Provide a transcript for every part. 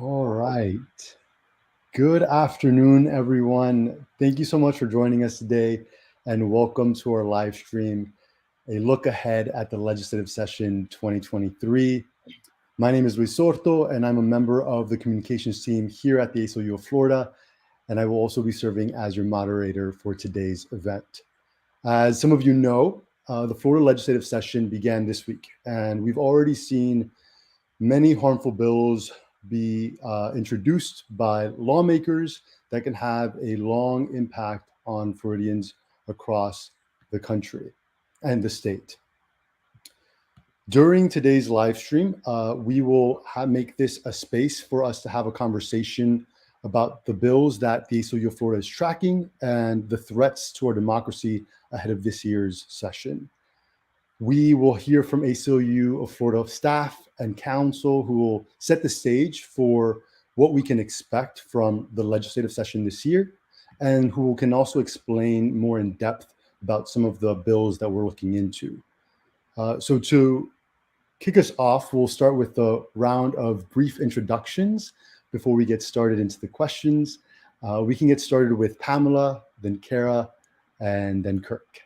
All right. Good afternoon, everyone. Thank you so much for joining us today, and welcome to our live stream, a look ahead at the legislative session 2023. My name is Luis Sorto, and I'm a member of the communications team here at the ACLU of Florida, and I will also be serving as your moderator for today's event. As some of you know, the Florida legislative session began this week, and we've already seen many harmful bills be introduced by lawmakers that can have a long impact on Floridians across the country and the state. During today's live stream, we will make this a space for us to have a conversation about the bills that the ACLU of Florida is tracking and the threats to our democracy ahead of this year's session. We will hear from ACLU of Florida staff and council who will set the stage for what we can expect from the legislative session this year, and who can also explain more in depth about some of the bills that we're looking into. So to kick us off, we'll start with a round of brief introductions before we get started into the questions. We can get started with Pamela, then Kara, and then Kirk.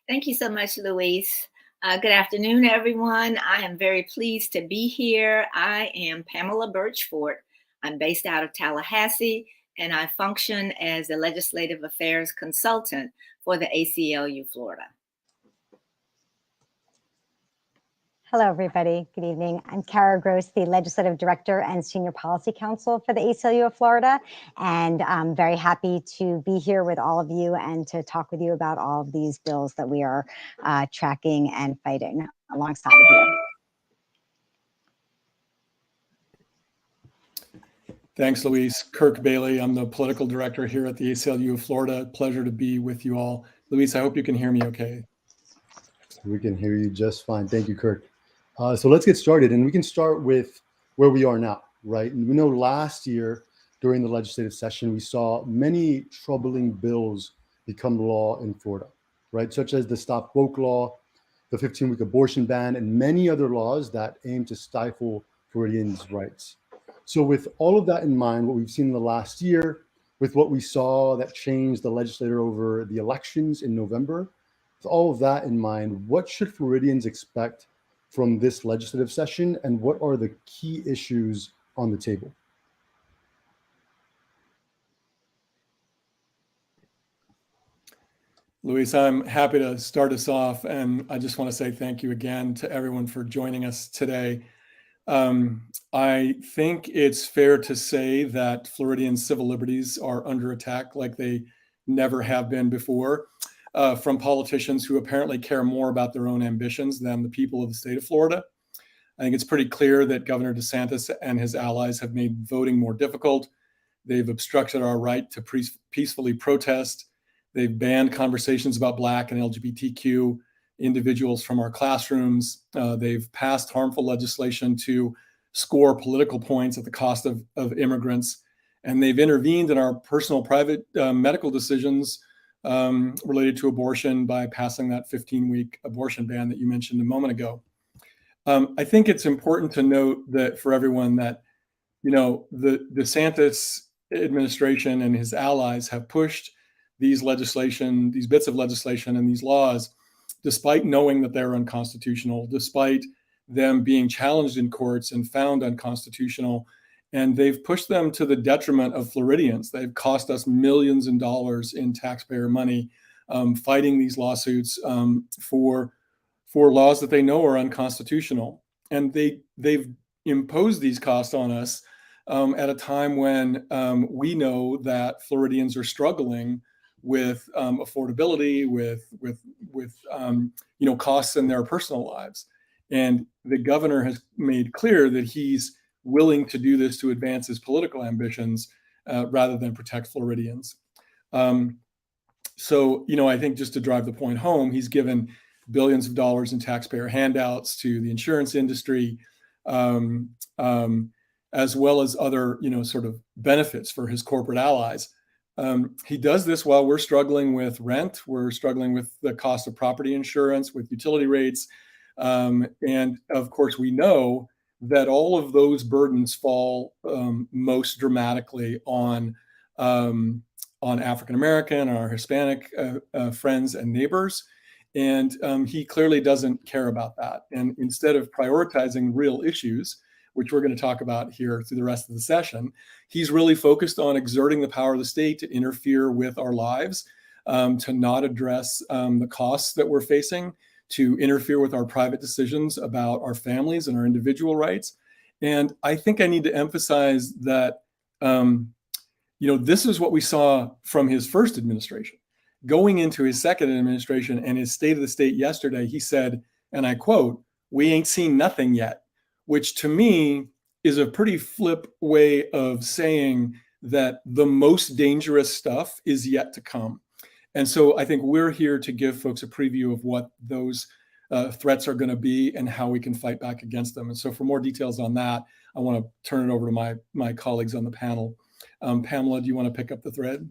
Thank you so much, Luis. Good afternoon, everyone. I am very pleased to be here. I am Pamela Birchford. I'm based out of Tallahassee, and I function as a legislative affairs consultant for the ACLU Florida. Hello, everybody. Good evening. I'm Kara Gross, the Legislative Director and Senior Policy Counsel for the ACLU of Florida, and I'm very happy to be here with all of you and to talk with you about all of these bills that we are tracking and fighting alongside of you. Thanks, Luis. Kirk Bailey. I'm the Political Director here at the ACLU of Florida. Pleasure to be with you all. Luis, I hope you can hear me okay. We can hear you just fine. Thank you, Kirk. So let's get started, and we can start with where we are now, right? And we know last year during the legislative session, we saw many troubling bills become law in Florida, right? Such as the Stop Woke law, the 15-week abortion ban, and many other laws that aim to stifle Floridians' rights. So with all of that in mind, what we've seen in the last year, with what we saw that changed the legislature over the elections in November, with all of that in mind, what should Floridians expect from this legislative session, and what are the key issues on the table? Luis, I'm happy to start us off, and I just want to say thank you again to everyone for joining us today. I think it's fair to say that Floridian civil liberties are under attack like they never have been before, from politicians who apparently care more about their own ambitions than the people of the state of Florida. I think it's pretty clear that Governor DeSantis and his allies have made voting more difficult. They've obstructed our right to peacefully protest. They've banned conversations about Black and LGBTQ individuals from our classrooms. They've passed harmful legislation to score political points at the cost of immigrants. And they've intervened in our personal private medical decisions related to abortion by passing that 15-week abortion ban that you mentioned a moment ago. I think it's important to note that for everyone that, the DeSantis administration and his allies have pushed these bits of legislation and these laws, despite knowing that they're unconstitutional, despite them being challenged in courts and found unconstitutional. And they've pushed them to the detriment of Floridians. They've cost us millions of dollars in taxpayer money fighting these lawsuits for laws that they know are unconstitutional. And they've imposed these costs on us at a time when we know that Floridians are struggling with affordability, with costs in their personal lives. And the governor has made clear that he's willing to do this to advance his political ambitions rather than protect Floridians. So, I think just to drive the point home, he's given billions of dollars in taxpayer handouts to the insurance industry, as well as other, sort of benefits for his corporate allies. He does this while we're struggling with rent. We're struggling with the cost of property insurance, with utility rates. And of course, we know that all of those burdens fall most dramatically on African American or Hispanic friends and neighbors. And he clearly doesn't care about that. And instead of prioritizing real issues, which we're going to talk about here through the rest of the session, he's really focused on exerting the power of the state to interfere with our lives, to not address the costs that we're facing, to interfere with our private decisions about our families and our individual rights. And I think I need to emphasize that, this is what we saw from his first administration. Going into his second administration and his State of the State yesterday, he said, and I quote, "We ain't seen nothing yet," which to me is a pretty flip way of saying that the most dangerous stuff is yet to come. And so I think we're here to give folks a preview of what those threats are going to be and how we can fight back against them. And so for more details on that, I want to turn it over to my colleagues on the panel. Pamela, do you want to pick up the thread?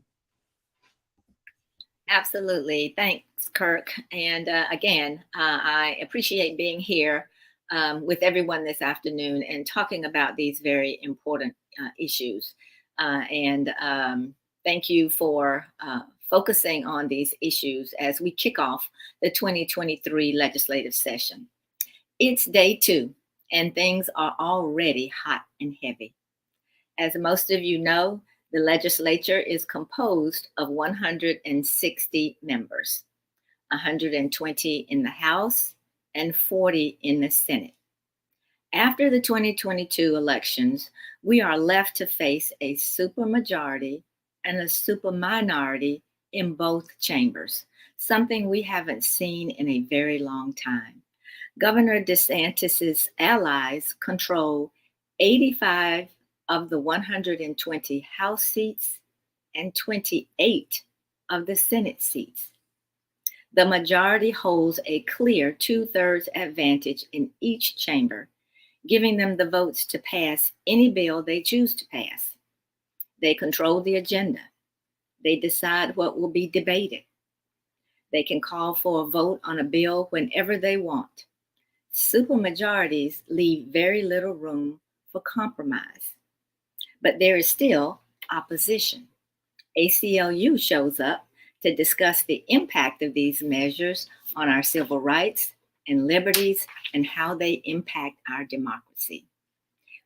Absolutely. Thanks, Kirk. And again, I appreciate being here with everyone this afternoon and talking about these very important issues. And thank you for focusing on these issues as we kick off the 2023 legislative session. It's day 2, and things are already hot and heavy. As most of you know, the legislature is composed of 160 members, 120 in the House and 40 in the Senate. After the 2022 elections, we are left to face a supermajority and a superminority in both chambers, something we haven't seen in a very long time. Governor DeSantis's allies control 85 of the 120 House seats and 28 of the Senate seats. The majority holds a clear 2/3 advantage in each chamber, giving them the votes to pass any bill they choose to pass. They control the agenda. They decide what will be debated. They can call for a vote on a bill whenever they want. Supermajorities leave very little room for compromise. But there is still opposition. ACLU shows up to discuss the impact of these measures on our civil rights and liberties and how they impact our democracy.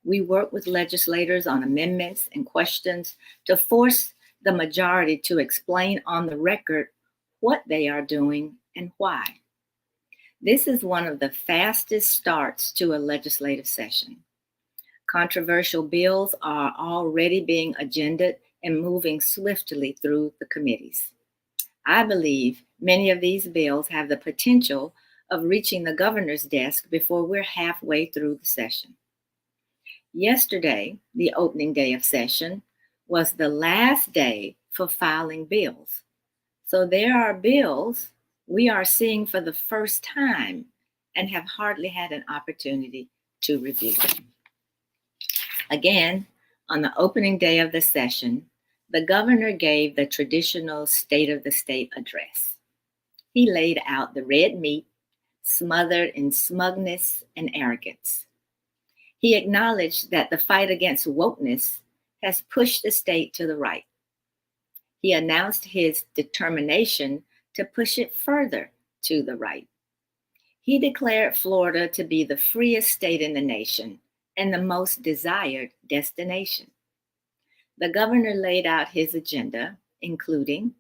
We work with legislators on amendments and questions to force the majority to explain on the record what they are doing and why. This is one of the fastest starts to a legislative session. Controversial bills are already being agended and moving swiftly through the committees. I believe many of these bills have the potential of reaching the governor's desk before we're halfway through the session. Yesterday, the opening day of session, was the last day for filing bills. So there are bills we are seeing for the first time and have hardly had an opportunity to review them. Again, on the opening day of the session, the governor gave the traditional State of the State address. He laid out the red meat, smothered in smugness and arrogance. He acknowledged that the fight against wokeness has pushed the state to the right. He announced his determination to push it further to the right. He declared Florida to be the freest state in the nation and the most desired destination. The governor laid out his agenda, including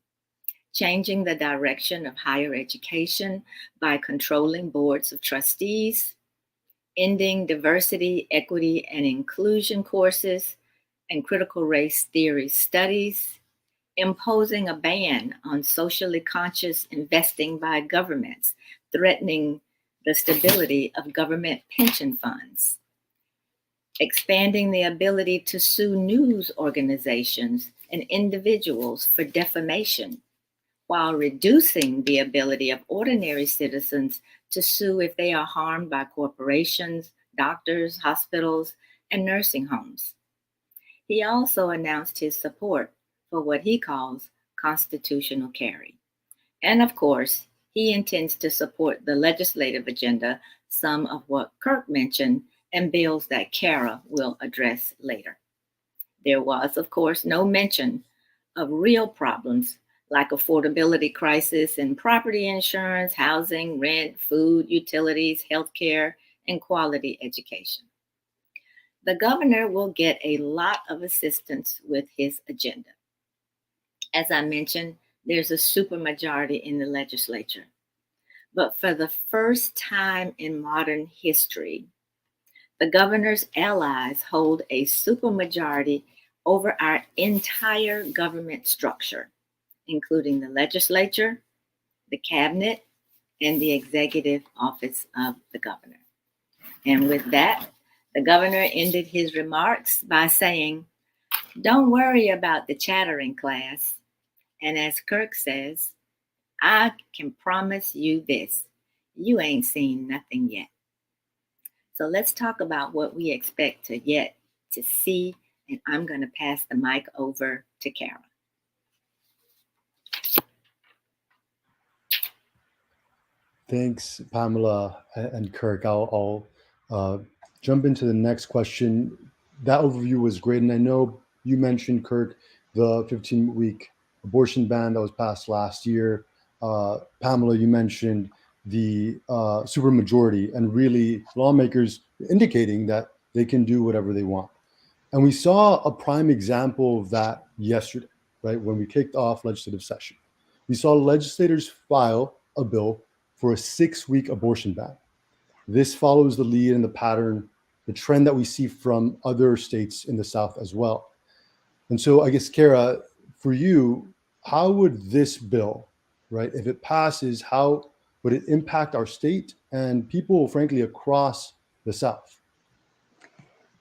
changing the direction of higher education by controlling boards of trustees, ending diversity, equity, and inclusion courses and critical race theory studies, imposing a ban on socially conscious investing by governments, threatening the stability of government pension funds, expanding the ability to sue news organizations and individuals for defamation, while reducing the ability of ordinary citizens to sue if they are harmed by corporations, doctors, hospitals, and nursing homes. He also announced his support for what he calls constitutional carry. And of course, he intends to support the legislative agenda, some of what Kirk mentioned, and bills that Kara will address later. There was, of course, no mention of real problems like affordability crisis in property insurance, housing, rent, food, utilities, healthcare, and quality education. The governor will get a lot of assistance with his agenda. As I mentioned, there's a supermajority in the legislature. But for the first time in modern history, the governor's allies hold a supermajority over our entire government structure, including the legislature, the cabinet, and the executive office of the governor. And with that, the governor ended his remarks by saying, "Don't worry about the chattering class. And as Kirk says, I can promise you this, you ain't seen nothing yet." So let's talk about what we expect to see, and I'm going to pass the mic over to Kara. Thanks, Pamela and Kirk. I'll jump into the next question. That overview was great. And I know you mentioned, Kirk, the 15-week abortion ban that was passed last year. Pamela, you mentioned the supermajority and really lawmakers indicating that they can do whatever they want. And we saw a prime example of that yesterday, right? When we kicked off legislative session. We saw legislators file a bill for a 6-week abortion ban. This follows the lead and the pattern, the trend that we see from other states in the South as well. And so I guess, Kara, for you, how would this bill, right, if it passes, how would it impact our state and people, frankly, across the South?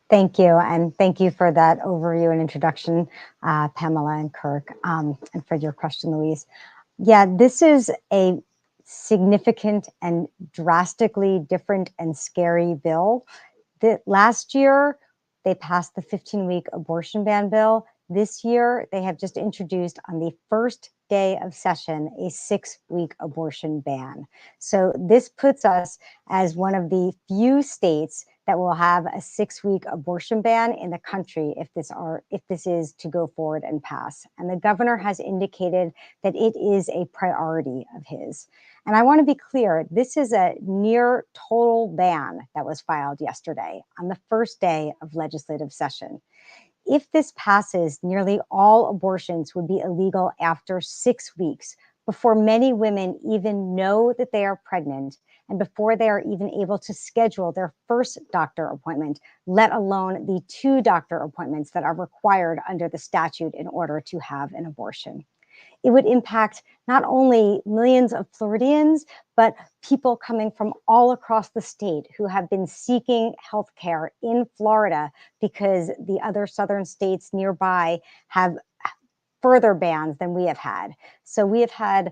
Thank you. And thank you for that overview and introduction, Pamela and Kirk, and for your question, Louise. Yeah, this is a significant and drastically different and scary bill. Last year, they passed the 15-week abortion ban bill. This year, they have just introduced on the first day of session a 6-week abortion ban. So this puts us as one of the few states that will have a 6-week abortion ban in the country if this is to go forward and pass. And the governor has indicated that it is a priority of his. And I want to be clear, this is a near total ban that was filed yesterday on the first day of legislative session. If this passes, nearly all abortions would be illegal after 6 weeks, before many women even know that they are pregnant and before they are even able to schedule their first doctor appointment, let alone the 2 doctor appointments that are required under the statute in order to have an abortion. It would impact not only millions of Floridians, but people coming from all across the state who have been seeking health care in Florida because the other southern states nearby have further bans than we have had. So we have had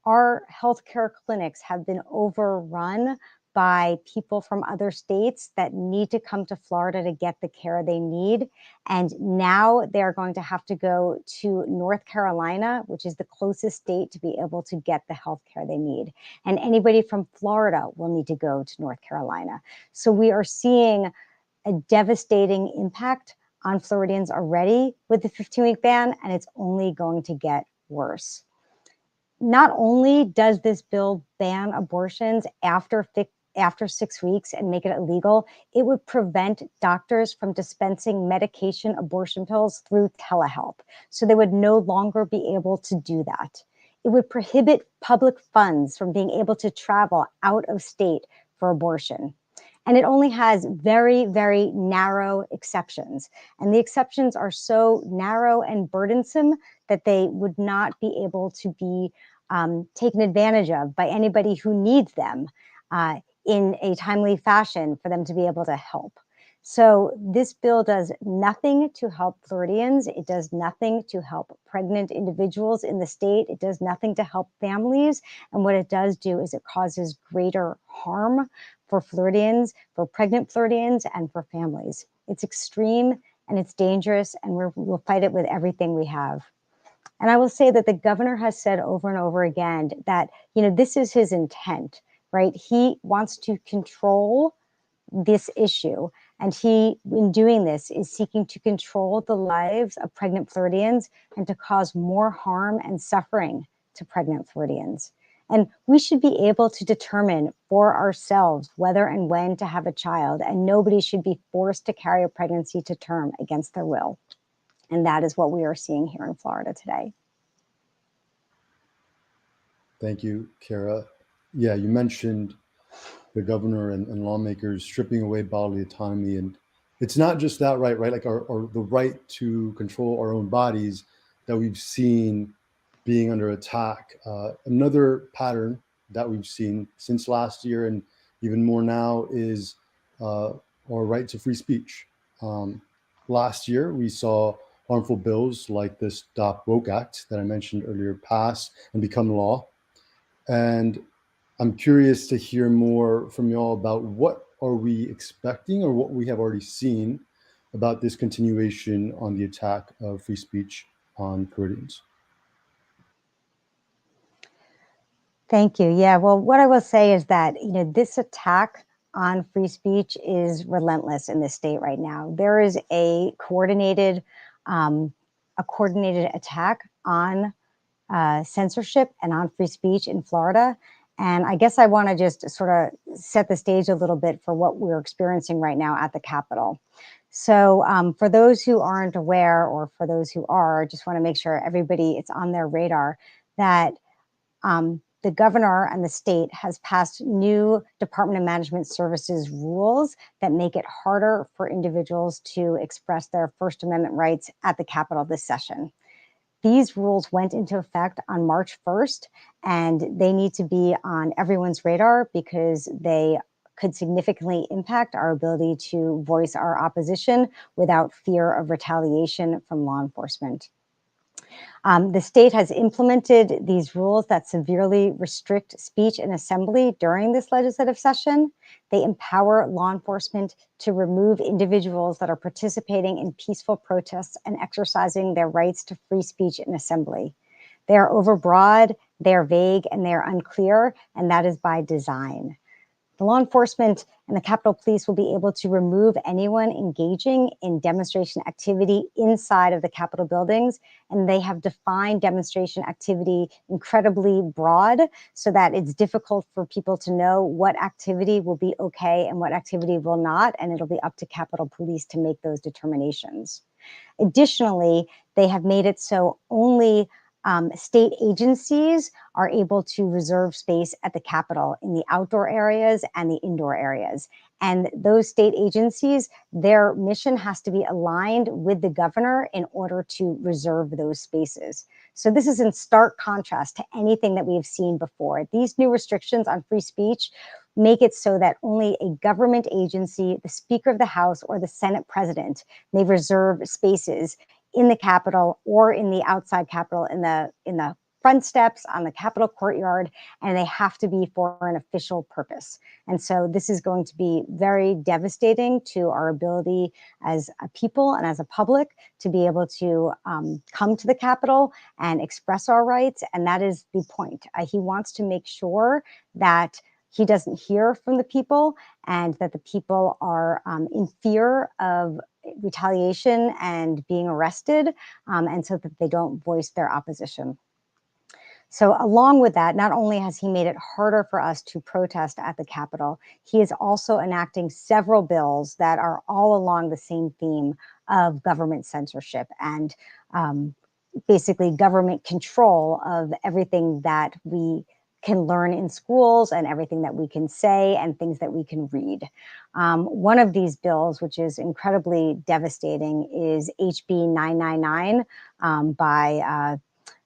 our healthcare clinics have been overrun by people from other states that need to come to Florida to get the care they need. And now they're going to have to go to North Carolina, which is the closest state to be able to get the health care they need. And anybody from Florida will need to go to North Carolina. So we are seeing a devastating impact on Floridians already with the 15-week ban, and it's only going to get worse. Not only does this bill ban abortions after 6 weeks and make it illegal, it would prevent doctors from dispensing medication abortion pills through telehealth. So they would no longer be able to do that. It would prohibit public funds from being able to travel out of state for abortion. And it only has very, very narrow exceptions. And the exceptions are so narrow and burdensome that they would not be able to be taken advantage of by anybody who needs them in a timely fashion for them to be able to help. So this bill does nothing to help Floridians. It does nothing to help pregnant individuals in the state. It does nothing to help families. And what it does do is it causes greater harm for Floridians, for pregnant Floridians, and for families. It's extreme and it's dangerous, and we'll fight it with everything we have. And I will say that the governor has said over and over again that, this is his intent, right? He wants to control this issue. And he, in doing this, is seeking to control the lives of pregnant Floridians and to cause more harm and suffering to pregnant Floridians. And we should be able to determine for ourselves whether and when to have a child, and nobody should be forced to carry a pregnancy to term against their will. And that is what we are seeing here in Florida today. Thank you, Kara. Yeah, you mentioned the governor and lawmakers stripping away bodily autonomy. And it's not just that right? Like the right to control our own bodies that we've seen being under attack. Another pattern that we've seen since last year and even more now is our right to free speech. Last year, we saw harmful bills like the Stop Woke Act that I mentioned earlier pass and become law. And I'm curious to hear more from y'all about what are we expecting or what we have already seen about this continuation on the attack of free speech on Floridians. Thank you. Yeah, well, what I will say is that, this attack on free speech is relentless in this state right now. There is a coordinated attack on censorship and on free speech in Florida. And I guess I want to just sort of set the stage a little bit for what we're experiencing right now at the Capitol. So for those who aren't aware, or for those who are, I just want to make sure everybody, it's on their radar that the governor and the state has passed new Department of Management Services rules that make it harder for individuals to express their First Amendment rights at the Capitol this session. These rules went into effect on March 1st, and they need to be on everyone's radar because they could significantly impact our ability to voice our opposition without fear of retaliation from law enforcement. The state has implemented these rules that severely restrict speech and assembly during this legislative session. They empower law enforcement to remove individuals that are participating in peaceful protests and exercising their rights to free speech and assembly. They are overbroad, they are vague, and they are unclear, and that is by design. The law enforcement and the Capitol Police will be able to remove anyone engaging in demonstration activity inside of the Capitol buildings, and they have defined demonstration activity incredibly broad so that it's difficult for people to know what activity will be okay and what activity will not, and it'll be up to Capitol Police to make those determinations. Additionally, they have made it so only state agencies are able to reserve space at the Capitol in the outdoor areas and the indoor areas. And those state agencies, their mission has to be aligned with the governor in order to reserve those spaces. So this is in stark contrast to anything that we have seen before. These new restrictions on free speech make it so that only a government agency, the Speaker of the House, or the Senate President may reserve spaces in the Capitol or in the outside Capitol, in the front steps, on the Capitol courtyard, and they have to be for an official purpose. And so this is going to be very devastating to our ability as a people and as a public to be able to come to the Capitol and express our rights. And that is the point. He wants to make sure that he doesn't hear from the people and that the people are in fear of retaliation and being arrested, and so that they don't voice their opposition. So along with that, not only has he made it harder for us to protest at the Capitol, he is also enacting several bills that are all along the same theme of government censorship and basically government control of everything that we can learn in schools and everything that we can say and things that we can read. One of these bills, which is incredibly devastating, is HB 999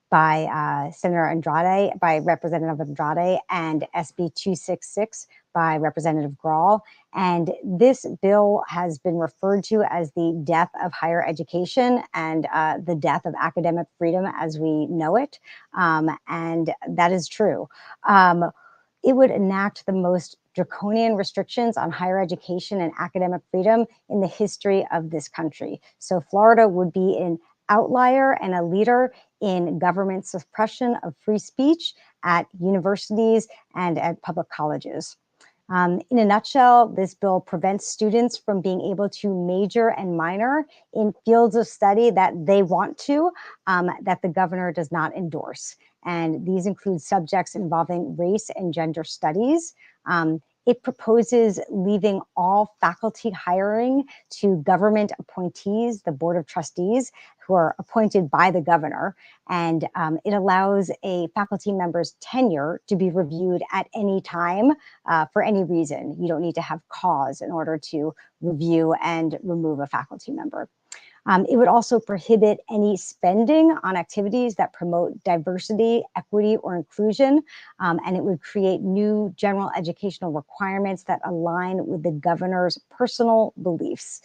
by Senator Andrade, by Representative Andrade, and SB 266 by Representative Grahl. And this bill has been referred to as the death of higher education and the death of academic freedom as we know it. And that is true. It would enact the most draconian restrictions on higher education and academic freedom in the history of this country. So Florida would be an outlier and a leader in government suppression of free speech at universities and at public colleges. In a nutshell, this bill prevents students from being able to major and minor in fields of study that they want to, that the governor does not endorse. And these include subjects involving race and gender studies. It proposes leaving all faculty hiring to government appointees, the Board of Trustees, who are appointed by the governor. And it allows a faculty member's tenure to be reviewed at any time for any reason. You don't need to have cause in order to review and remove a faculty member. It would also prohibit any spending on activities that promote diversity, equity, or inclusion, and it would create new general educational requirements that align with the governor's personal beliefs.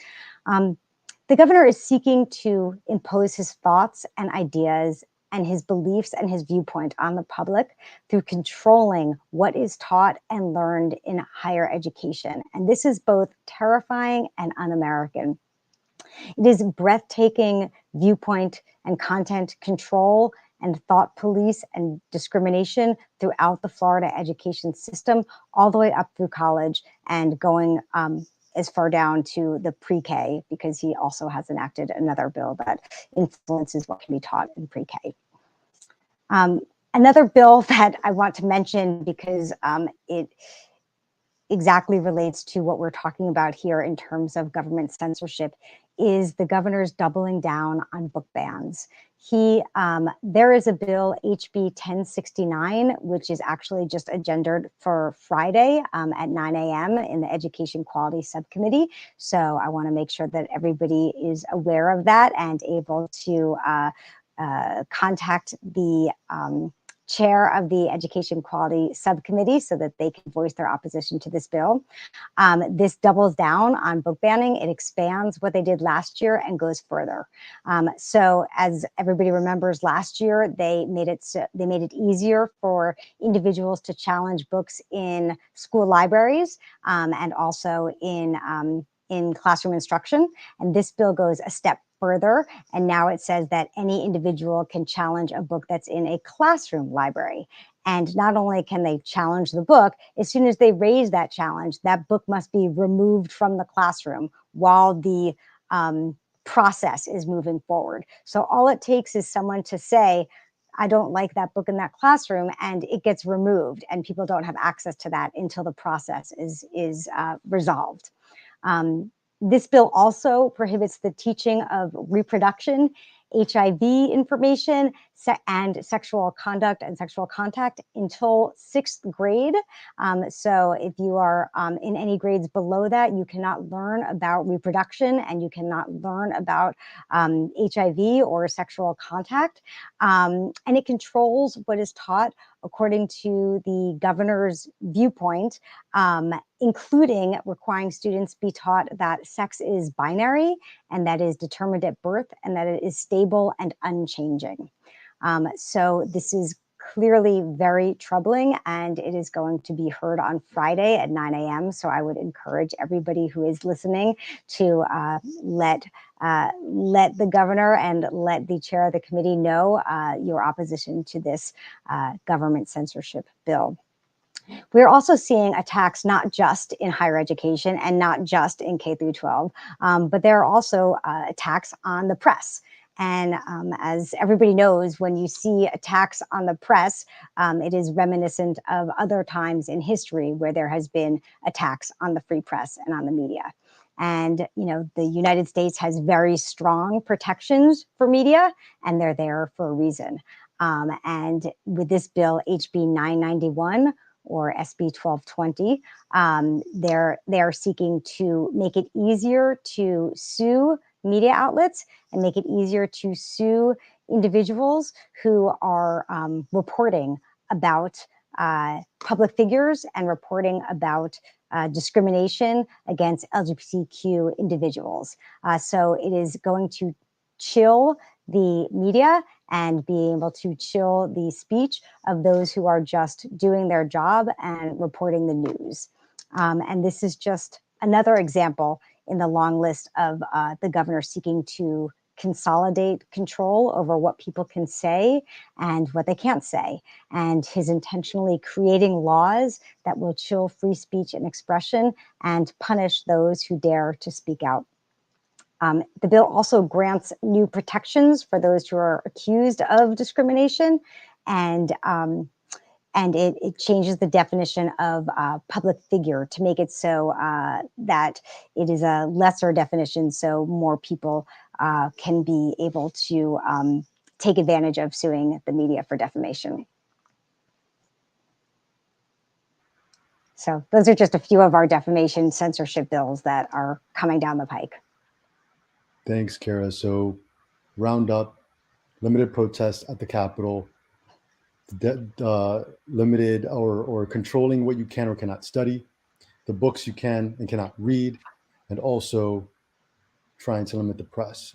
The governor is seeking to impose his thoughts and ideas and his beliefs and his viewpoint on the public through controlling what is taught and learned in higher education. And this is both terrifying and un-American. It is breathtaking viewpoint and content control and thought police and discrimination throughout the Florida education system, all the way up through college and going as far down to the pre-K, because he also has enacted another bill that influences what can be taught in pre-K. Another bill that I want to mention, because it exactly relates to what we're talking about here in terms of government censorship, is the governor's doubling down on book bans. There is a bill, HB 1069, which is actually just agendaed for Friday at 9 a.m. in the Education Quality Subcommittee. So I want to make sure that everybody is aware of that and able to contact the chair of the Education Quality Subcommittee so that they can voice their opposition to this bill. This doubles down on book banning. It expands what they did last year and goes further. So as everybody remembers, last year they made it easier for individuals to challenge books in school libraries and also in classroom instruction. And this bill goes a step further, and now it says that any individual can challenge a book that's in a classroom library. And not only can they challenge the book, as soon as they raise that challenge, that book must be removed from the classroom while the process is moving forward. So all it takes is someone to say, I don't like that book in that classroom, and it gets removed, and people don't have access to that until the process is resolved. This bill also prohibits the teaching of reproduction, HIV information, and sexual conduct and sexual contact until 6th grade. So if you are in any grades below that, you cannot learn about reproduction and you cannot learn about HIV or sexual contact. And it controls what is taught according to the governor's viewpoint, including requiring students be taught that sex is binary and that is determined at birth and that it is stable and unchanging. So this is clearly very troubling, and it is going to be heard on Friday at 9 a.m. So I would encourage everybody who is listening to let the governor and let the chair of the committee know your opposition to this government censorship bill. We're also seeing attacks not just in higher education and not just in K through 12, but there are also attacks on the press. And as everybody knows, when you see attacks on the press, it is reminiscent of other times in history where there has been attacks on the free press and on the media. And, you know, the United States has very strong protections for media, and they're there for a reason. And with this bill, HB 991, or SB 1220, they're seeking to make it easier to sue media outlets and make it easier to sue individuals who are reporting about public figures and reporting about discrimination against LGBTQ individuals. So it is going to chill the media and be able to chill the speech of those who are just doing their job and reporting the news. And this is just another example in the long list of the governor seeking to consolidate control over what people can say and what they can't say. And his intentionally creating laws that will chill free speech and expression and punish those who dare to speak out. The bill also grants new protections for those who are accused of discrimination, and it changes the definition of public figure to make it so that it is a lesser definition, so more people can be able to take advantage of suing the media for defamation. So those are just a few of our defamation censorship bills that are coming down the pike. Thanks, Kara. So round up, limited protests at the Capitol, limited or controlling what you can or cannot study, the books you can and cannot read, and also trying to limit the press.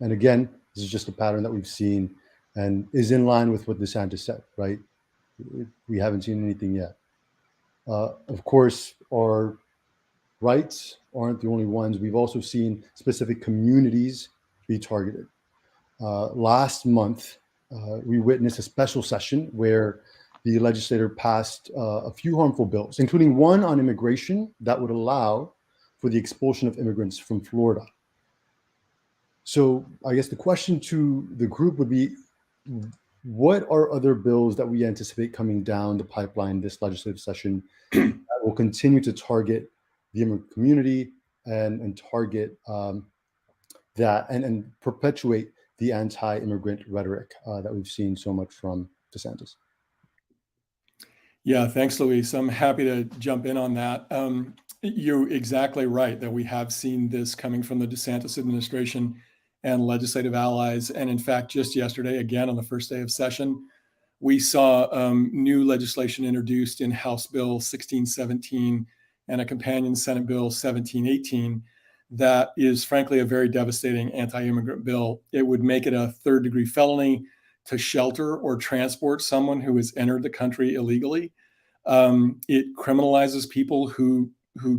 And again, this is just a pattern that we've seen and is in line with what DeSantis said, right? We haven't seen anything yet. Of course, our rights aren't the only ones. We've also seen specific communities be targeted. Last month, we witnessed a special session where the legislature passed a few harmful bills, including one on immigration that would allow for the expulsion of immigrants from Florida. So I guess the question to the group would be, what are other bills that we anticipate coming down the pipeline this legislative session that will continue to target the immigrant community and target that and perpetuate the anti-immigrant rhetoric that we've seen so much from DeSantis? Yeah, thanks, Luis. I'm happy to jump in on that. You're exactly right that we have seen this coming from the DeSantis administration and legislative allies. And in fact, just yesterday, again, on the first day of session, we saw new legislation introduced in House Bill 1617 and a companion Senate Bill 1718 that is frankly a very devastating anti-immigrant bill. It would make it a third-degree felony to shelter or transport someone who has entered the country illegally. It criminalizes people who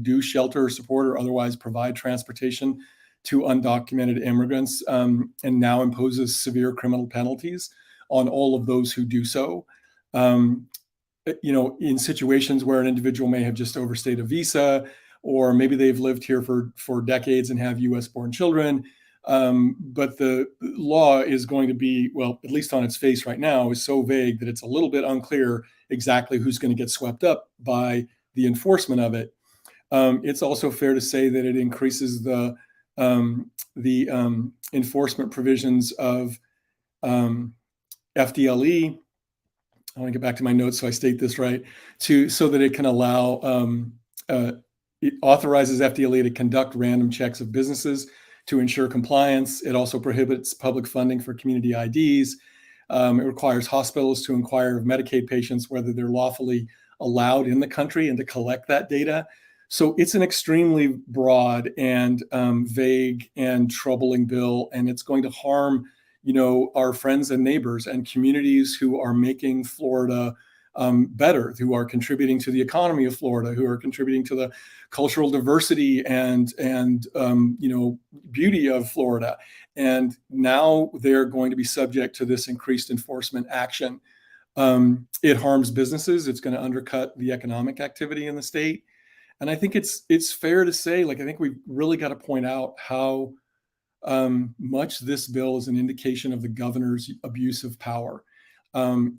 do shelter or support or otherwise provide transportation to undocumented immigrants, and now imposes severe criminal penalties on all of those who do so. In situations where an individual may have just overstayed a visa, or maybe they've lived here for decades and have US-born children. But the law is going to be, well, at least on its face right now, is so vague that it's a little bit unclear exactly who's going to get swept up by the enforcement of it. It's also fair to say that it increases the enforcement provisions of FDLE. I want to get back to my notes so I state this right, so that it can allow, it authorizes FDLE to conduct random checks of businesses to ensure compliance. It also prohibits public funding for community IDs. It requires hospitals to inquire of Medicaid patients whether they're lawfully allowed in the country and to collect that data. So it's an extremely broad and vague and troubling bill, and it's going to harm, our friends and neighbors and communities who are making Florida better, who are contributing to the economy of Florida, who are contributing to the cultural diversity and beauty of Florida. And now they're going to be subject to this increased enforcement action. It harms businesses. It's going to undercut the economic activity in the state. And I think it's fair to say, I think we've really got to point out how much this bill is an indication of the governor's abuse of power.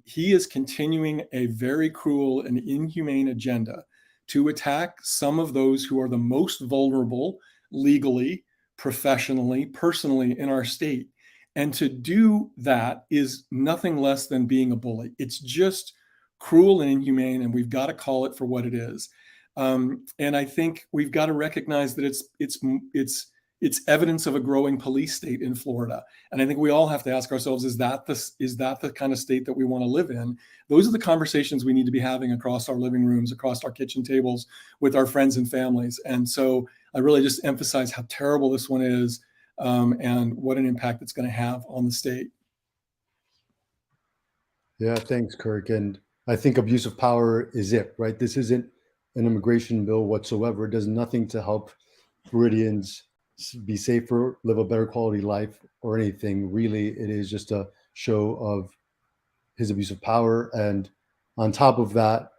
He is continuing a very cruel and inhumane agenda to attack some of those who are the most vulnerable legally, professionally, personally in our state. And to do that is nothing less than being a bully. It's just cruel and inhumane, and we've got to call it for what it is. And I think we've got to recognize that it's evidence of a growing police state in Florida. And I think we all have to ask ourselves, is that the kind of state that we want to live in? Those are the conversations we need to be having across our living rooms, across our kitchen tables with our friends and families. And so I really just emphasize how terrible this one is, and what an impact it's going to have on the state. Yeah, thanks, Kirk. And I think abuse of power is it, right? This isn't an immigration bill whatsoever. It does nothing to help Floridians be safer, live a better quality life, or anything. Really, it is just a show of his abuse of power. And on top of that,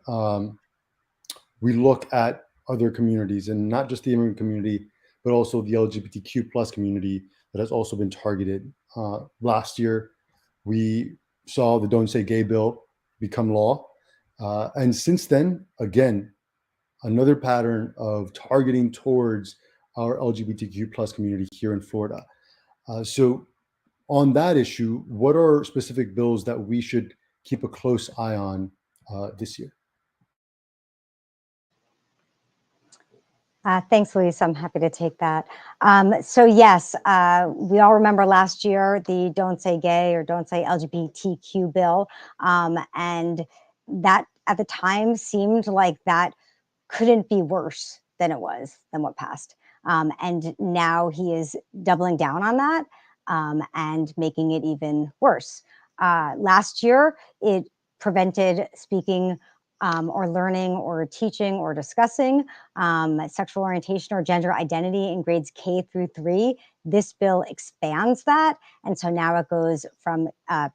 we look at other communities, and not just the immigrant community, but also the LGBTQ plus community that has also been targeted. Last year, we saw the Don't Say Gay bill become law. And since then, again, another pattern of targeting towards our LGBTQ plus community here in Florida. So on that issue, what are specific bills that we should keep a close eye on this year? Thanks, Luis. I'm happy to take that. So yes, we all remember last year the Don't Say Gay or Don't Say LGBTQ bill. And that at the time seemed like that couldn't be worse than what passed. And now he is doubling down on that and making it even worse. Last year, it prevented speaking or learning or teaching or discussing sexual orientation or gender identity in grades K through 3. This bill expands that. And so now it goes from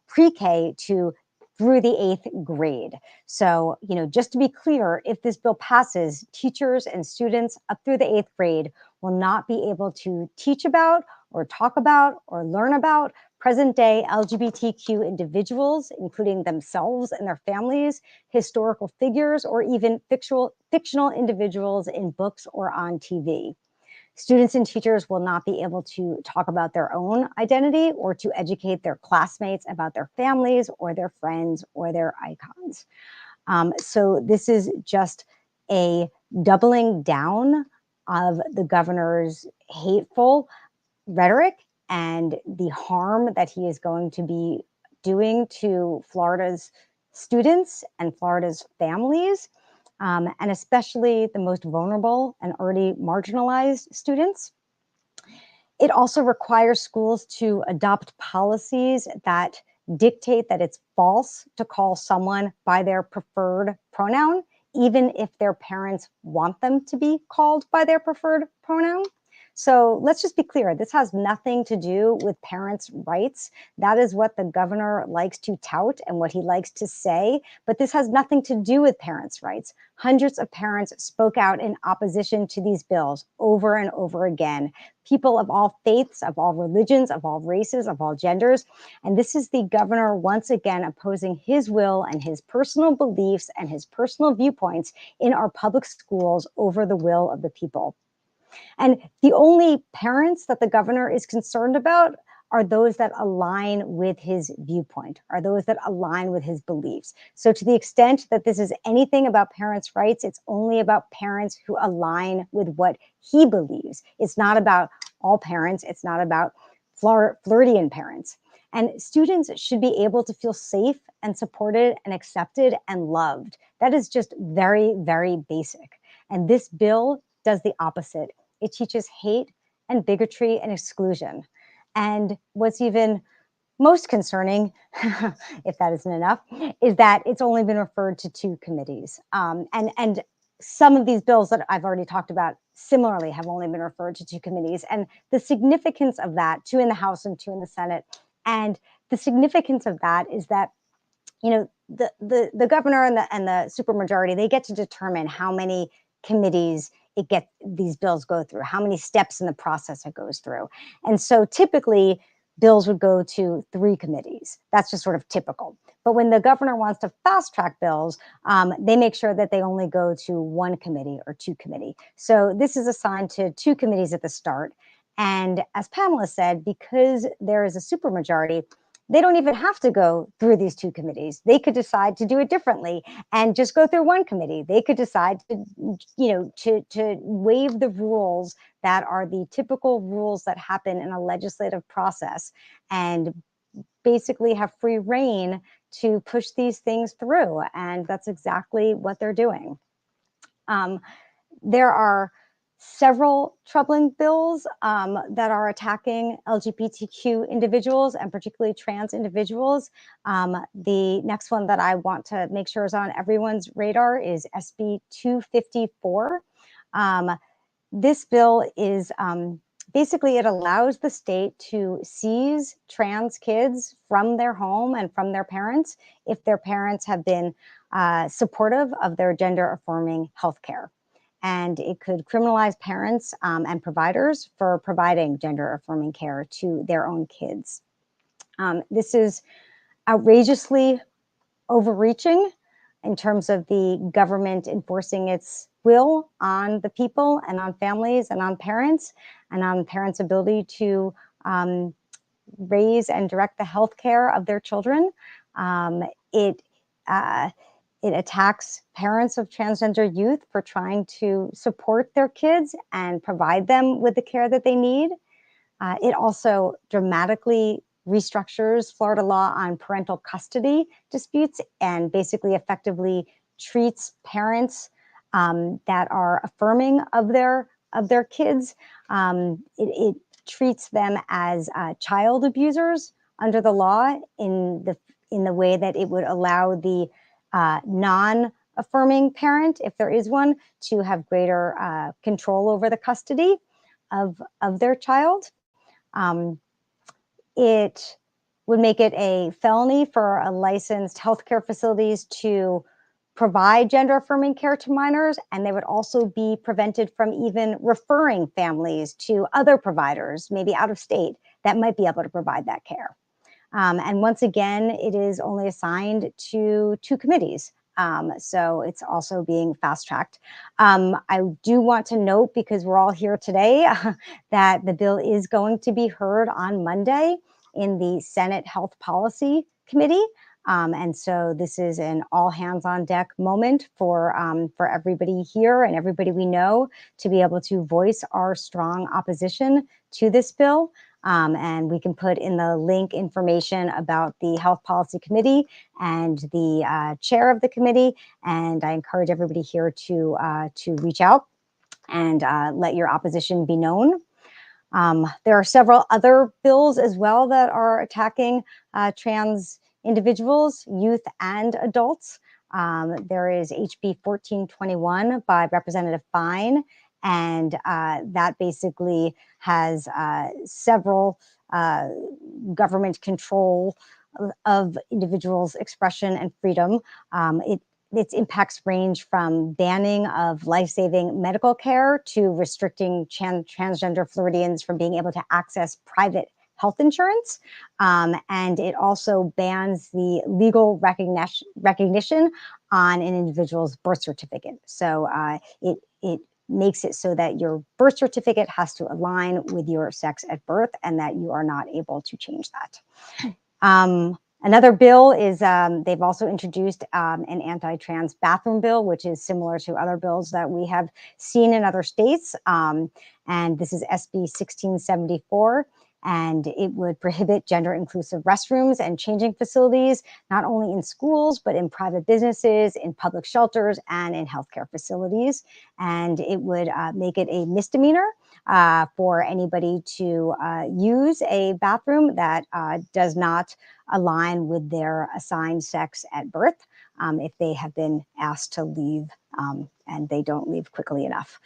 pre-K to through the 8th grade. So, just to be clear, if this bill passes, teachers and students up through the 8th grade will not be able to teach about or talk about or learn about present day LGBTQ individuals, including themselves and their families, historical figures, or even fictional individuals in books or on TV. Students and teachers will not be able to talk about their own identity or to educate their classmates about their families or their friends or their icons. So this is just a doubling down of the governor's hateful rhetoric and the harm that he is going to be doing to Florida's students and Florida's families. And especially the most vulnerable and already marginalized students. It also requires schools to adopt policies that dictate that it's false to call someone by their preferred pronoun, even if their parents want them to be called by their preferred pronoun. So let's just be clear, this has nothing to do with parents' rights. That is what the governor likes to tout and what he likes to say, but this has nothing to do with parents' rights. Hundreds of parents spoke out in opposition to these bills over and over again. People of all faiths, of all religions, of all races, of all genders. And this is the governor once again opposing his will and his personal beliefs and his personal viewpoints in our public schools over the will of the people. And the only parents that the governor is concerned about are those that align with his viewpoint, are those that align with his beliefs. So to the extent that this is anything about parents' rights, it's only about parents who align with what he believes. It's not about all parents. It's not about Floridian parents. And students should be able to feel safe and supported and accepted and loved. That is just very, very basic. And this bill does the opposite. It teaches hate and bigotry and exclusion. And what's even most concerning, if that isn't enough, is that it's only been referred to 2 committees. And some of these bills that I've already talked about similarly have only been referred to 2 committees. And the significance of that, 2 in the House and 2 in the Senate, and the significance of that is that the governor and the supermajority, they get to determine how many committees these bills go through, how many steps in the process it goes through. And so typically bills would go to 3 committees. That's just sort of typical. But when the governor wants to fast track bills, they make sure that they only go to 1 committee or 2 committee. So this is assigned to 2 committees at the start. And as Pamela said, because there is a supermajority, they don't even have to go through these 2 committees. They could decide to do it differently and just go through 1 committee. They could decide to, to waive the rules that are the typical rules that happen in a legislative process and basically have free reign to push these things through. And that's exactly what they're doing. There are several troubling bills that are attacking LGBTQ individuals and particularly trans individuals. The next one that I want to make sure is on everyone's radar is SB 254. This bill is basically, it allows the state to seize trans kids from their home and from their parents if their parents have been supportive of their gender-affirming healthcare. And it could criminalize parents and providers for providing gender-affirming care to their own kids. This is outrageously overreaching in terms of the government enforcing its will on the people and on families and on parents ability to raise and direct the health care of their children. It attacks parents of transgender youth for trying to support their kids and provide them with the care that they need. It also dramatically restructures Florida law on parental custody disputes and basically effectively treats parents that are affirming of their kids. It treats them as child abusers under the law in the way that it would allow the non-affirming parent, if there is one, to have greater control over the custody of their child. It would make it a felony for a licensed healthcare facilities to provide gender-affirming care to minors, and they would also be prevented from even referring families to other providers, maybe out of state, that might be able to provide that care. And once again, it is only assigned to 2 committees. So it's also being fast-tracked. I do want to note, because we're all here today, that the bill is going to be heard on Monday in the Senate Health Policy Committee. And so this is an all hands on deck moment for everybody here and everybody we know to be able to voice our strong opposition to this bill. And we can put in the link information about the Health Policy Committee and the chair of the committee. And I encourage everybody here to reach out and let your opposition be known. There are several other bills as well that are attacking trans individuals, youth, and adults. There is HB 1421 by Representative Fine, and that basically has several government control of individuals' expression and freedom. Its impacts range from banning of life-saving medical care to restricting transgender Floridians from being able to access private health insurance. And it also bans the legal recognition on an individual's birth certificate. So it makes it so that your birth certificate has to align with your sex at birth and that you are not able to change that. Another bill is they've also introduced an anti-trans bathroom bill, which is similar to other bills that we have seen in other states. And this is SB 1674. And it would prohibit gender-inclusive restrooms and changing facilities, not only in schools, but in private businesses, in public shelters, and in healthcare facilities. And it would make it a misdemeanor for anybody to use a bathroom that does not align with their assigned sex at birth if they have been asked to leave and they don't leave quickly enough.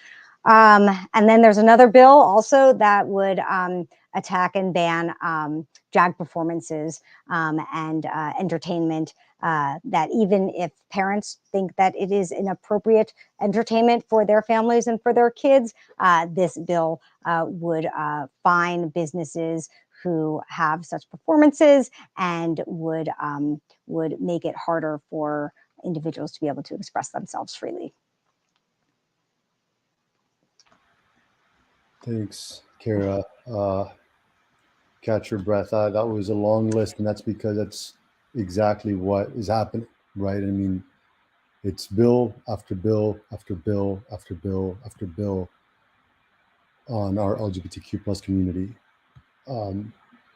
And then there's another bill also that would attack and ban drag performances and entertainment that even if parents think that it is inappropriate entertainment for their families and for their kids, this bill would fine businesses who have such performances and would make it harder for individuals to be able to express themselves freely. Thanks, Kara. Catch your breath. That was a long list, and that's because that's exactly what is happening, right? I mean, it's bill after bill after bill after bill after bill on our LGBTQ plus community.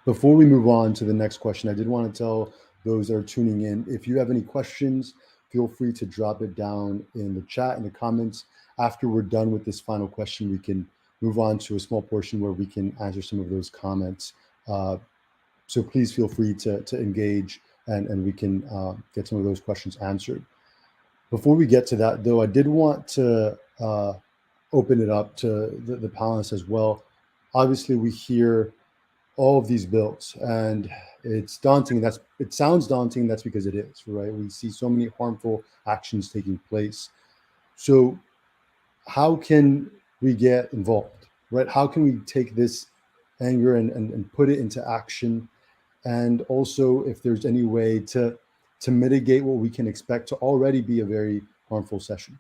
Before we move on to the next question, I did want to tell those that are tuning in, if you have any questions, feel free to drop it down in the chat, in the comments. After we're done with this final question, we can move on to a small portion where we can answer some of those comments. So please feel free to engage and we can get some of those questions answered. Before we get to that, though, I did want to open it up to the panelists as well. obviously we hear all of these bills, and it's daunting. It sounds daunting. That's because it is, right? We see so many harmful actions taking place. So how can we get involved, right? How can we take this anger and put it into action? And also, if there's any way to mitigate what we can expect to already be a very harmful session.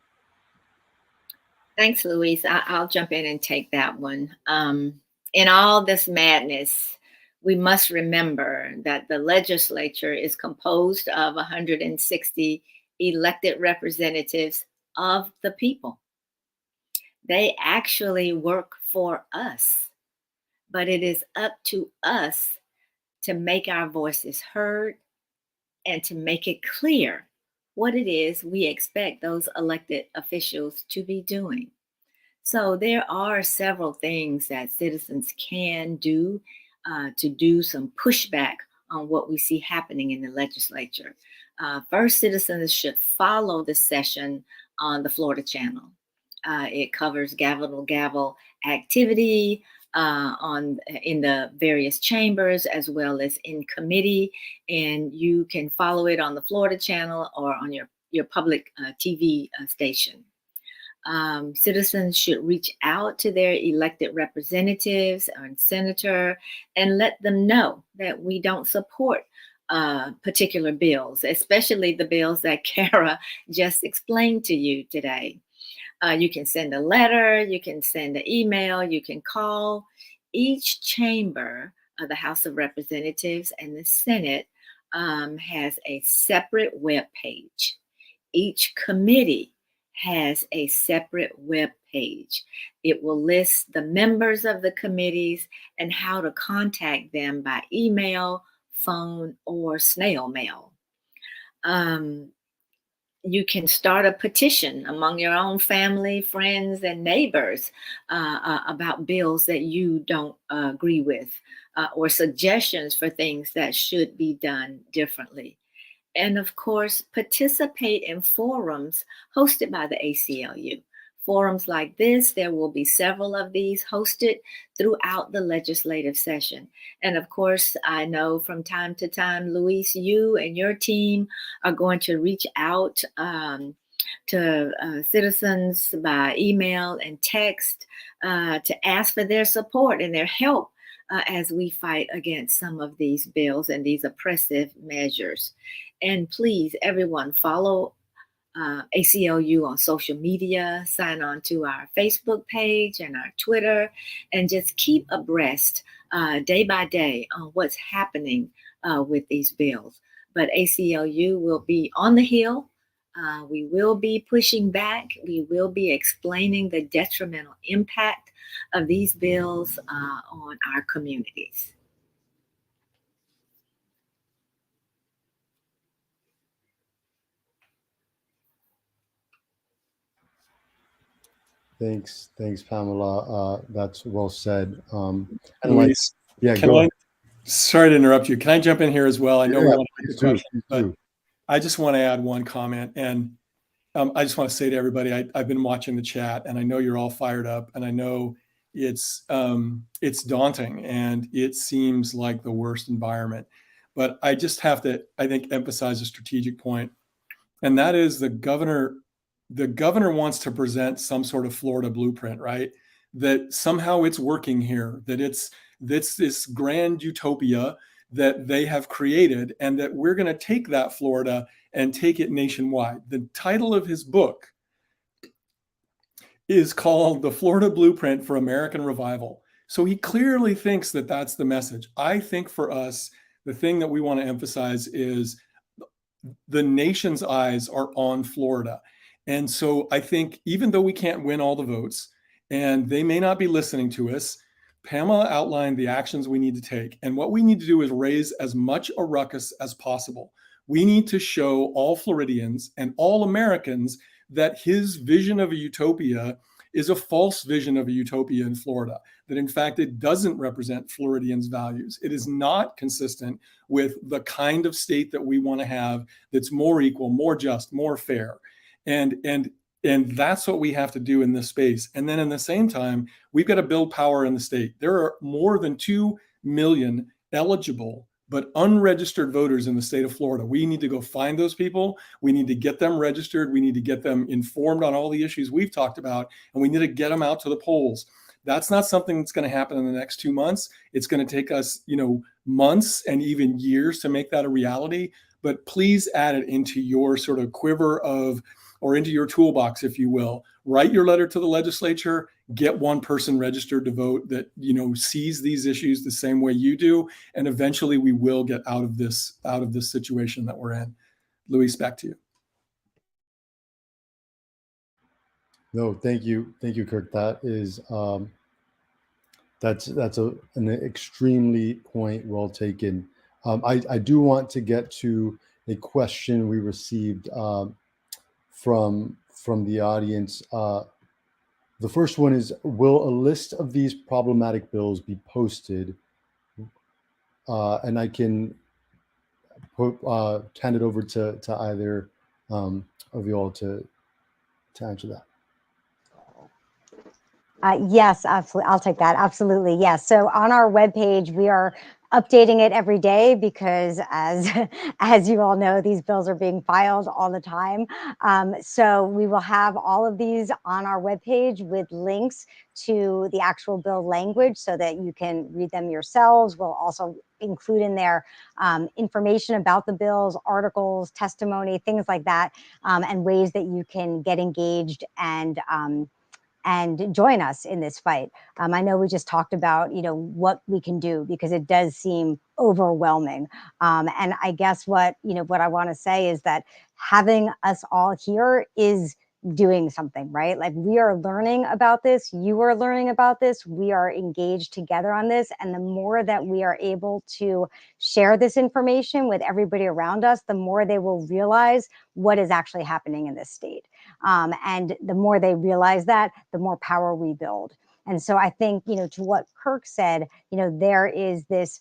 Thanks, Luis. I'll jump in and take that one. In all this madness, we must remember that the legislature is composed of 160 elected representatives of the people. They actually work for us, but it is up to us to make our voices heard and to make it clear what it is we expect those elected officials to be doing. So there are several things that citizens can do to do some pushback on what we see happening in the legislature. First, citizens should follow the session on the Florida Channel. It covers gavel to gavel activity in the various chambers as well as in committee, and you can follow it on the Florida Channel or on your public TV station. Citizens should reach out to their elected representatives and senator and let them know that we don't support particular bills, especially the bills that Kara just explained to you today. You can send a letter, you can send an email, you can call. Each chamber of the House of Representatives and the Senate has a separate web page. Each committee has a separate web page. It will list the members of the committees and how to contact them by email, phone, or snail mail. You can start a petition among your own family, friends, and neighbors about bills that you don't agree with or suggestions for things that should be done differently. And of course, participate in forums hosted by the ACLU. Forums like this, there will be several of these hosted throughout the legislative session. And of course, I know from time to time, Luis, you and your team are going to reach out to citizens by email and text to ask for their support and their help as we fight against some of these bills and these oppressive measures. And please, everyone, follow ACLU on social media, sign on to our Facebook page and our Twitter, and just keep abreast day by day on what's happening with these bills. But ACLU will be on the Hill. We will be pushing back. We will be explaining the detrimental impact of these bills on our communities. Thanks, Pamela. That's well said. And Luis, yeah, go ahead. Sorry to interrupt you. Can I jump in here as well? I know we want to take the question, but too. I just want to add one comment. And I just want to say to everybody, I've been watching the chat, and I know you're all fired up, and I know it's daunting, and it seems like the worst environment. But I just have to, I think, emphasize a strategic point, and that is the governor wants to present some sort of Florida blueprint, right? That somehow it's working here, that it's this grand utopia that they have created, and that we're going to take that Florida and take it nationwide. The title of his book is called The Florida Blueprint for American Revival. So he clearly thinks that that's the message. I think for us, the thing that we want to emphasize is the nation's eyes are on Florida. And so I think even though we can't win all the votes and they may not be listening to us, Pamela outlined the actions we need to take. And what we need to do is raise as much a ruckus as possible. We need to show all Floridians and all Americans that his vision of a utopia is a false vision of a utopia in Florida, that in fact it doesn't represent Floridians' values. It is not consistent with the kind of state that we want to have that's more equal, more just, more fair. And And that's what we have to do in this space. And then in the same time, we've got to build power in the state. There are more than 2 million eligible but unregistered voters in the state of Florida. We need to go find those people. We need to get them registered. We need to get them informed on all the issues we've talked about, and we need to get them out to the polls. That's not something that's going to happen in the next 2 months. It's going to take us, months and even years to make that a reality. But please add it into your sort of quiver or into your toolbox, if you will. Write your letter to the legislature, get one person registered to vote that, sees these issues the same way you do. And eventually we will get out of this situation that we're in. Luis, back to you. No, thank you, Kirk. That is that's an extremely point well taken. I do want to get to a question we received from the audience. The first one is: will a list of these problematic bills be posted? And I can hand it over to either of you all to answer that. Yes, absolutely. I'll take that. Absolutely. Yes. So on our webpage, we are updating it every day because as you all know, these bills are being filed all the time. So we will have all of these on our webpage with links to the actual bill language so that you can read them yourselves. We'll also include in there information about the bills, articles, testimony, things like that, and ways that you can get engaged and join us in this fight. I know we just talked about, what we can do because it does seem overwhelming. And I guess what I want to say is that having us all here is doing something, right? Like, we are learning about this. You are learning about this. We are engaged together on this. And the more that we are able to share this information with everybody around us, the more they will realize what is actually happening in this state. And the more they realize that, the more power we build. And so I think, to what Kirk said, there is this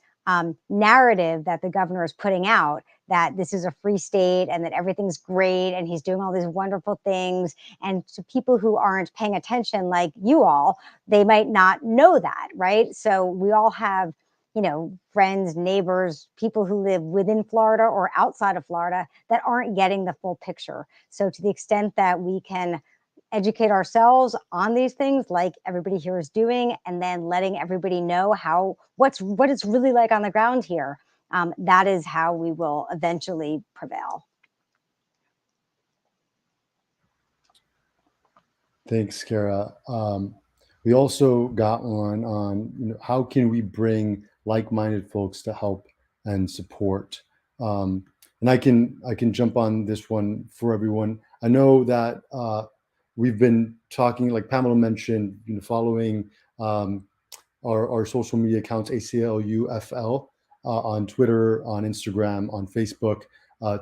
narrative that the governor is putting out that this is a free state and that everything's great and he's doing all these wonderful things. And to people who aren't paying attention, like you all, they might not know that, right? So we all have, friends, neighbors, people who live within Florida or outside of Florida that aren't getting the full picture. So to the extent that we can educate ourselves on these things like everybody here is doing, and then letting everybody know what it's really like on the ground here, that is how we will eventually prevail. Thanks, Kara. We also got one on how can we bring like-minded folks to help and support. And I can jump on this one for everyone. I know that we've been talking, like Pamela mentioned, following our social media accounts, ACLUFL, on Twitter, on Instagram, on Facebook,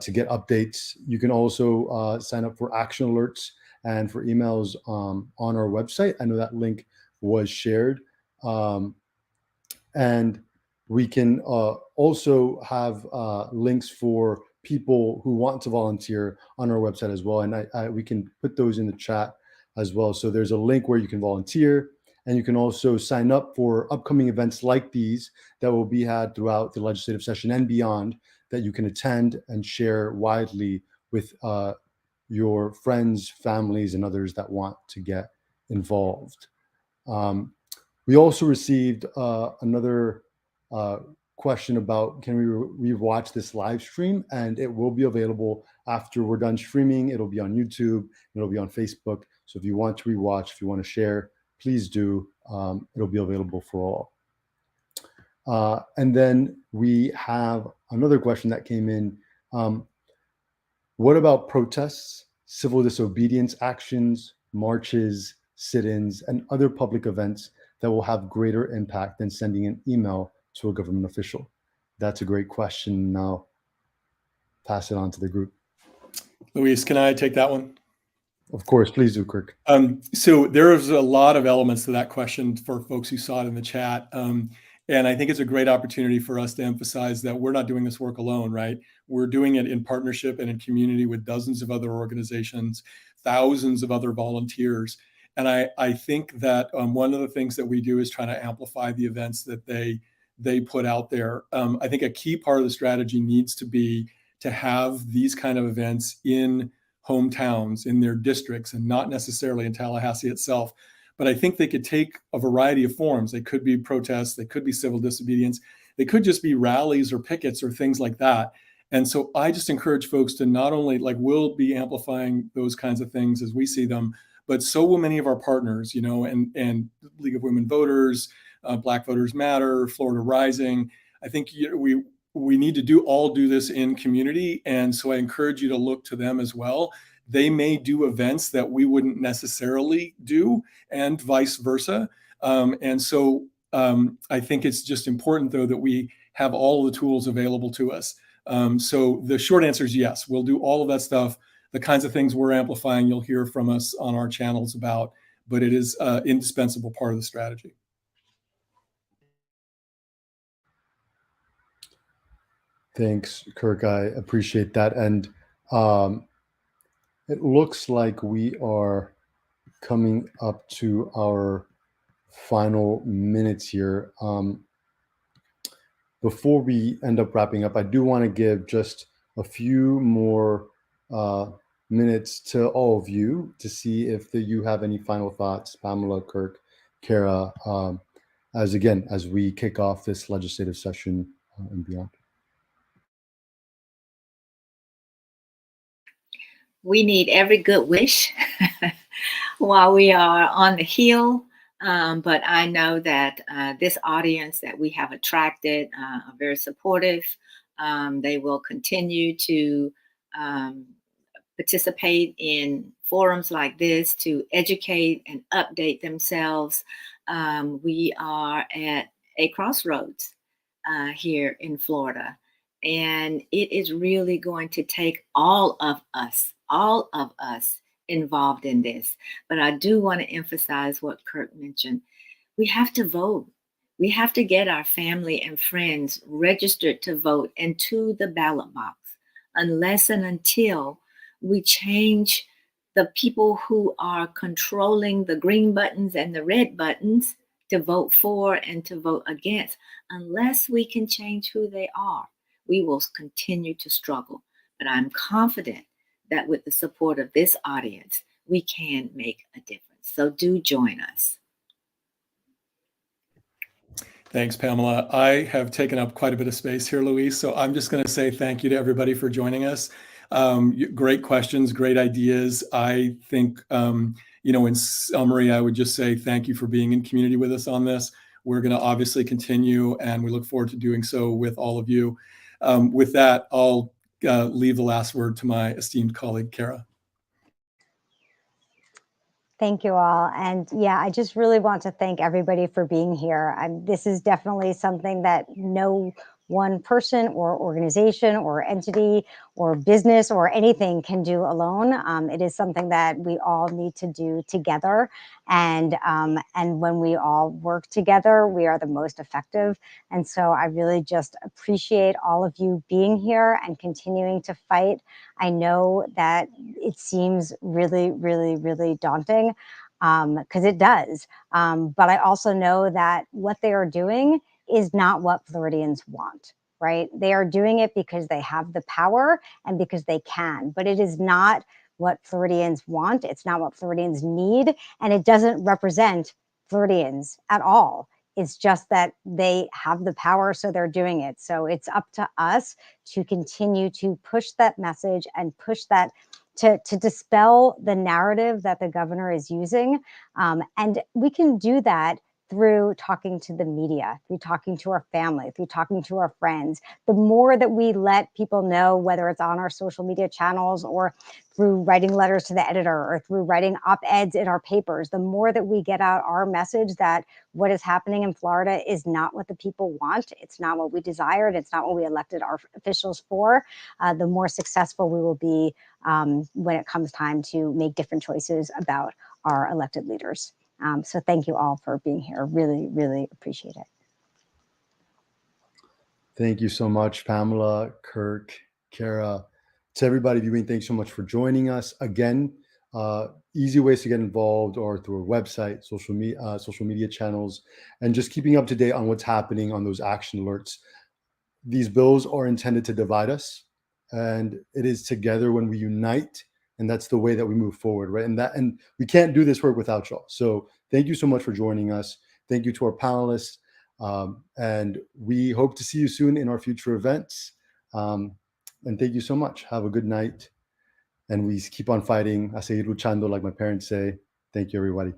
to get updates. You can also sign up for action alerts and for emails on our website. I know that link was shared. And we can also have links for people who want to volunteer on our website as well. And we can put those in the chat as well. So there's a link where you can volunteer, and you can also sign up for upcoming events like these that will be had throughout the legislative session and beyond, that you can attend and share widely with your friends, families, and others that want to get involved. We also received another question about, can we rewatch this live stream? And it will be available after we're done streaming. It'll be on YouTube, it'll be on Facebook. So if you want to rewatch, if you want to share, please do. It'll be available for all. And then we have another question that came in. What about protests, civil disobedience actions, marches, sit-ins, and other public events that will have greater impact than sending an email to a government official? That's a great question. Now, pass it on to the group. Luis, can I take that one? Of course, please do, Kirk. So there's a lot of elements to that question for folks who saw it in the chat. And I think it's a great opportunity for us to emphasize that we're not doing this work alone, right? We're doing it in partnership and in community with dozens of other organizations thousands of other volunteers. And I think that one of the things that we do is try to amplify the events that they put out there. I think a key part of the strategy needs to be to have these kind of events in hometowns, in their districts, and not necessarily in Tallahassee itself. But I think they could take a variety of forms. They could be protests, they could be civil disobedience, they could just be rallies or pickets or things like that. And so I just encourage folks to not only, like, we'll be amplifying those kinds of things as we see them, but so will many of our partners, you know, and League of Women Voters, Black Voters Matter, Florida Rising. I think we need to do this in community. And so I encourage you to look to them as well. They may do events that we wouldn't necessarily do, and vice versa. And so I think it's just important, though, that we have all the tools available to us. So the short answer is yes, we'll do all of that stuff. The kinds of things we're amplifying, you'll hear from us on our channels about, but it is an indispensable part of the strategy. Thanks, Kirk. I appreciate that. And it looks like we are coming up to our final minutes here. Before we end up wrapping up, I do want to give just a few more minutes to all of you to see if you have any final thoughts, Pamela, Kirk, Kara, as we kick off this legislative session and beyond. We need every good wish while we are on the hill. But I know that this audience that we have attracted are very supportive. They will continue to participate in forums like this to educate and update themselves. We are at a crossroads here in Florida, and it is really going to take all of us involved in this. But I do want to emphasize what Kirk mentioned. We have to vote. We have to get our family and friends registered to vote and to the ballot box, unless and until we change the people who are controlling the green buttons and the red buttons to vote for and to vote against. Unless we can change who they are, we will continue to struggle. But I'm confident that with the support of this audience, we can make a difference. So do join us. Thanks, Pamela. I have taken up quite a bit of space here, Louise. So I'm just going to say thank you to everybody for joining us. Great questions, great ideas. I think, in summary, I would just say thank you for being in community with us on this. We're going to obviously continue, and we look forward to doing so with all of you. With that, I'll leave the last word to my esteemed colleague, Kara. Thank you all. And yeah, I just really want to thank everybody for being here. This is definitely something that no one person or organization or entity or business or anything can do alone. It is something that we all need to do together. And when we all work together, we are the most effective. And so I really just appreciate all of you being here and continuing to fight. I know that it seems really, really, really daunting, because it does. But I also know that what they are doing is not what Floridians want, right? They are doing it because they have the power and because they can, but it is not what Floridians want. It's not what Floridians need. And it doesn't represent Floridians at all. It's just that they have the power, so they're doing it. So it's up to us to continue to push that message and push that to dispel the narrative that the governor is using. And we can do that through talking to the media, through talking to our family, through talking to our friends. The more that we let people know, whether it's on our social media channels or through writing letters to the editor or through writing op-eds in our papers, the more that we get out our message that what is happening in Florida is not what the people want. It's not what we desired. It's not what we elected our officials for. The more successful we will be when it comes time to make different choices about our elected leaders. So thank you all for being here. Really, really appreciate it. Thank you so much, Pamela, Kirk, Kara. To everybody viewing, thanks so much for joining us. Again, Easy ways to get involved or through a website, social media channels, and just keeping up to date on what's happening on those action alerts. These bills are intended to divide us, and it is together when we unite, and that's the way that we move forward, right? And we can't do this work without y'all. So thank you so much for joining us. Thank you to our panelists, and we hope to see you soon in our future events. And thank you so much. Have a good night, and we keep on fighting. A seguir luchando, like my parents say. Thank you, everybody.